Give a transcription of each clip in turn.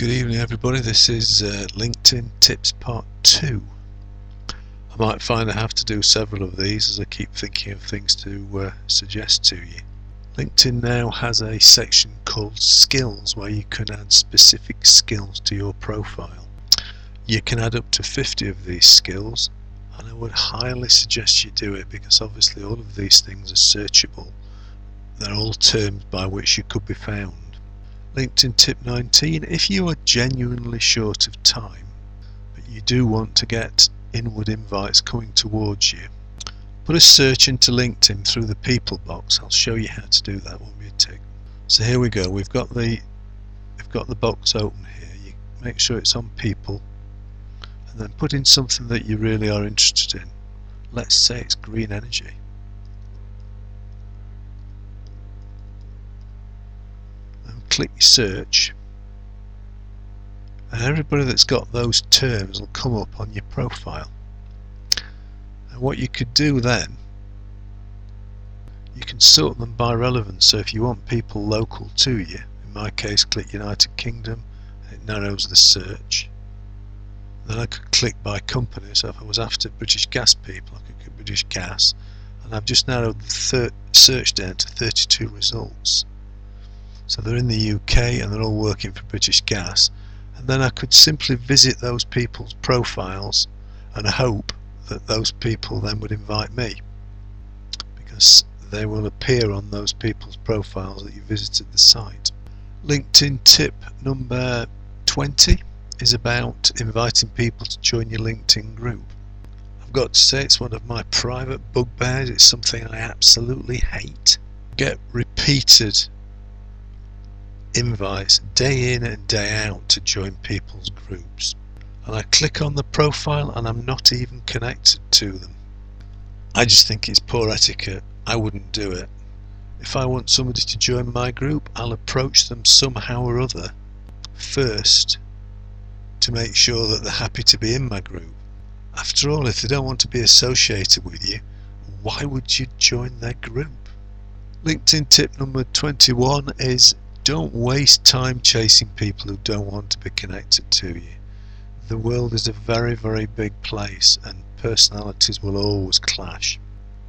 Good evening everybody, this is LinkedIn Tips Part 2. I might find I have to do several of these as I keep thinking of things to suggest to you. LinkedIn now has a section called Skills where you can add specific skills to your profile. You can add up to 50 of these skills, and I would highly suggest you do it because obviously all of these things are searchable. They're all terms by which you could be found. LinkedIn tip 19, if you are genuinely short of time but you do want to get inward invites coming towards you, put a search into LinkedIn through the people box. I'll show you how to do that, won't be a tick. So here we go, we've got the box open here. You make sure it's on people and then put in something that you really are interested in. Let's say it's green energy. Click search, and everybody that's got those terms will come up on your profile. And what you could do then, you can sort them by relevance. So if you want people local to you, in my case click United Kingdom, and it narrows the search. Then I could click by company, so if I was after British Gas people I could click British Gas, and I've just narrowed the search down to 32 results. So they're in the UK and they're all working for British Gas, and then I could simply visit those people's profiles and hope that those people then would invite me, because they will appear on those people's profiles that you visited the site. LinkedIn tip number 20 is about inviting people to join your LinkedIn group. I've got to say it's one of my private bugbears. It's something I absolutely hate. Get repeated invites day in and day out to join people's groups, and I click on the profile and I'm not even connected to them. I just think it's poor etiquette. I wouldn't do it. If I want somebody to join my group, I'll approach them somehow or other first to make sure that they're happy to be in my group. After all, if they don't want to be associated with you, why would you join their group? LinkedIn tip number 21 is don't waste time chasing people who don't want to be connected to you. The world is a very, very big place and personalities will always clash.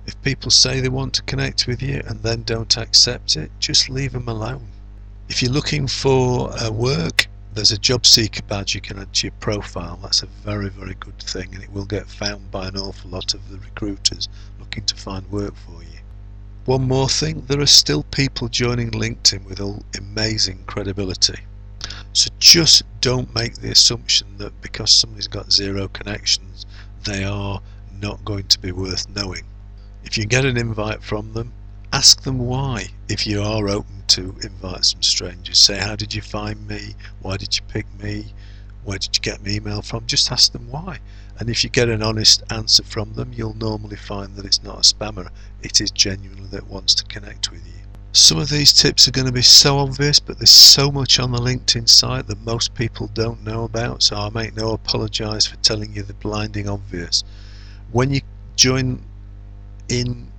If people say they want to connect with you and then don't accept it, just leave them alone. If you're looking for work, there's a job seeker badge you can add to your profile. That's a very, very good thing, and it will get found by an awful lot of the recruiters looking to find work for you. One more thing, there are still people joining LinkedIn with amazing credibility. So just don't make the assumption that because somebody's got 0 connections, they are not going to be worth knowing. If you get an invite from them, ask them why. If you are open to invite some strangers, say, how did you find me? Why did you pick me? Where did you get my email from? Just ask them why. And if you get an honest answer from them, you'll normally find that it's not a spammer. It is genuinely that wants to connect with you. Some of these tips are going to be so obvious, but there's so much on the LinkedIn site that most people don't know about, so I make no apologize for telling you the blinding obvious. When you join in,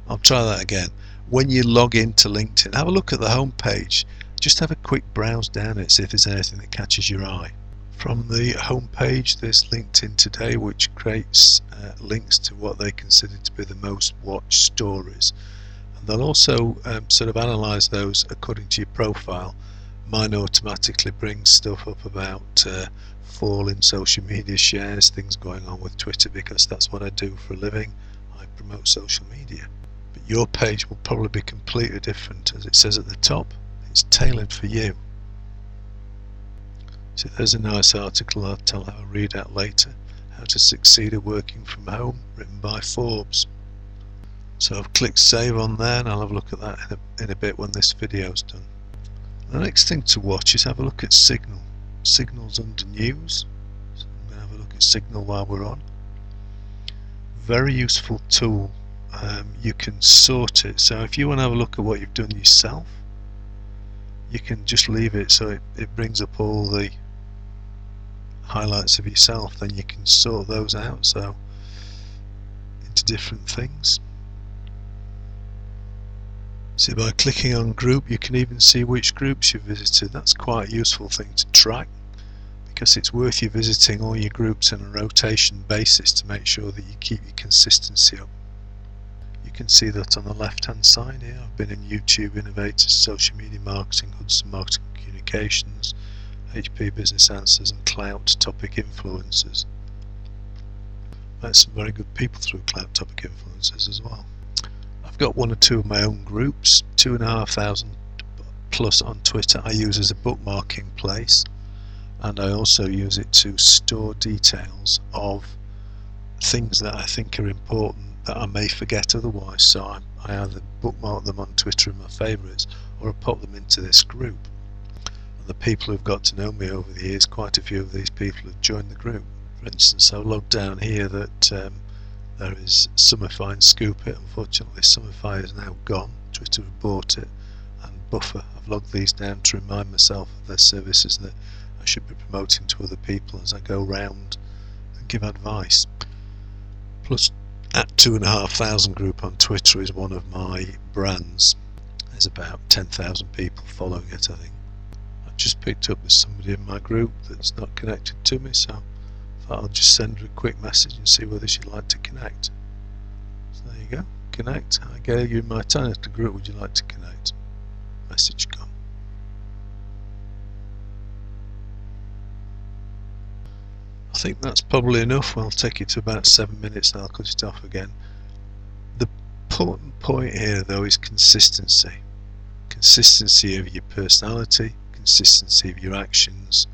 I'll try that again. When you log into LinkedIn, have a look at the home page. Just have a quick browse down it, see if there's anything that catches your eye. From the home page, there's LinkedIn Today, which creates links to what they consider to be the most watched stories, and they'll also sort of analyse those according to your profile. Mine automatically brings stuff up about fall in social media shares, things going on with Twitter, because that's what I do for a living. I promote social media. But your page will probably be completely different. As it says at the top, it's tailored for you. So there's a nice article I'll have a read out later, How to Succeed at Working from Home, written by Forbes. So I've clicked save on there, and I'll have a look at that in a bit when this video's done. The next thing to watch is have a look at Signal. Signal's under news, so I'm going to have a look at Signal while we're on. Very useful tool. You can sort it, so if you want to have a look at what you've done yourself, you can just leave it so it brings up all the highlights of yourself. Then you can sort those out so into different things. So by clicking on group you can even see which groups you've visited. That's quite a useful thing to track, because it's worth you visiting all your groups on a rotation basis to make sure that you keep your consistency up. You can see that on the left hand side here. I've been in YouTube Innovators, Social Media Marketing, Hudson Marketing Communications, HP Business Answers and Klout Topic Influencers. Met some very good people through Klout Topic Influencers as well. I've got one or two of my own groups, 2,500 plus on Twitter. I use as a bookmarking place, and I also use it to store details of things that I think are important that I may forget otherwise. So I either bookmark them on Twitter in my favourites, or I pop them into this group. And the people who've got to know me over the years, quite a few of these people have joined the group. For instance, I've logged down here that there is Sumify and Scoop It. Unfortunately Sumify is now gone, Twitter have bought it, and Buffer. I've logged these down to remind myself of their services that I should be promoting to other people as I go round and give advice. Plus, at 2,500 group on Twitter is one of my brands. There's about 10,000 people following it, I think. I've just picked up with somebody in my group that's not connected to me, so I thought I'll just send her a quick message and see whether she'd like to connect. So there you go, connect. I gave you my tiny little group, would you like to connect? Message gone. I think that's probably enough. I'll take it to about 7 minutes and I'll cut it off again. The important point here though is consistency. Consistency of your personality, consistency of your actions,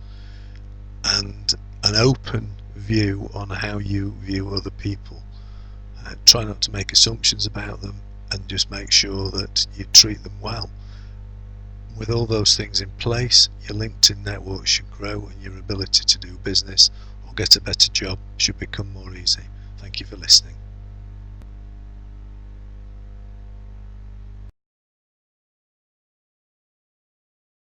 and an open view on how you view other people. Try not to make assumptions about them, and just make sure that you treat them well. With all those things in place, your LinkedIn network should grow, and your ability to do business or get a better job should become more easy. Thank you for listening.